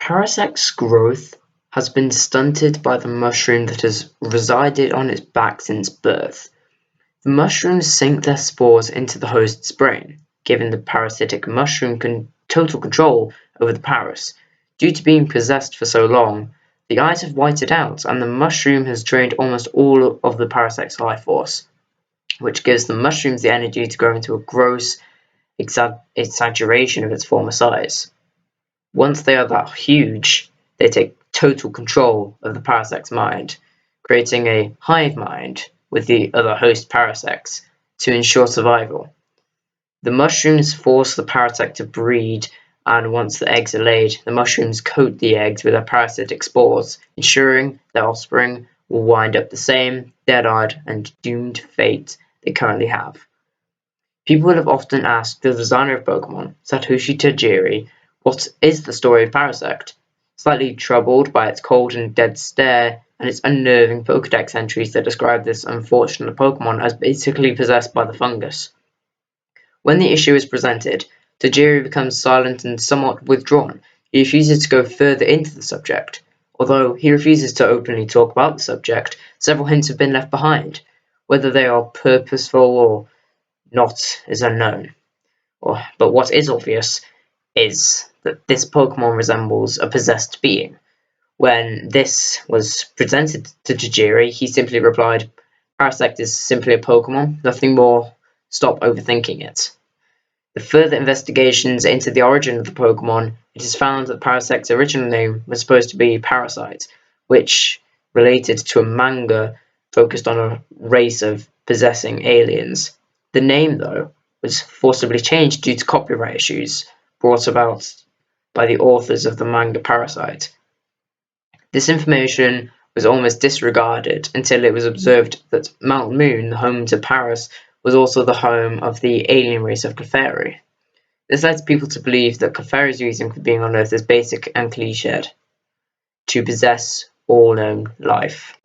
Parasect's growth has been stunted by the mushroom that has resided on its back since birth. The mushrooms sink their spores into the host's brain, giving the parasitic mushroom total control over the paras. Due to being possessed for so long, the eyes have whited out and the mushroom has drained almost all of the parasect's life force, which gives the mushrooms the energy to grow into a gross exaggeration of its former size. Once they are that huge, they take total control of the parasect's mind, creating a hive mind with the other host parasects to ensure survival. The mushrooms force the parasect to breed, and once the eggs are laid, the mushrooms coat the eggs with their parasitic spores, ensuring their offspring will wind up the same dead-eyed and doomed fate they currently have. People have often asked the designer of Pokemon, Satoshi Tajiri, what is the story of Parasect? Slightly troubled by its cold and dead stare and its unnerving Pokedex entries that describe this unfortunate Pokemon as basically possessed by the fungus. When the issue is presented, Tajiri becomes silent and somewhat withdrawn. He refuses to go further into the subject. Although he refuses to openly talk about the subject, several hints have been left behind. Whether they are purposeful or not is unknown. But what is obvious is that this Pokemon resembles a possessed being. When this was presented to Tajiri, he simply replied, Parasect is simply a Pokemon, nothing more, stop overthinking it. The further investigations into the origin of the Pokemon, it is found that Parasect's original name was supposed to be Parasite, which related to a manga focused on a race of possessing aliens. The name, though, was forcibly changed due to copyright issues brought about by the authors of the manga Parasite. This information was almost disregarded until it was observed that Mount Moon, home to Paras, was also the home of the alien race of Clefairy. This led people to believe that Clefairy's reason for being on Earth is basic and cliched: to possess all known life.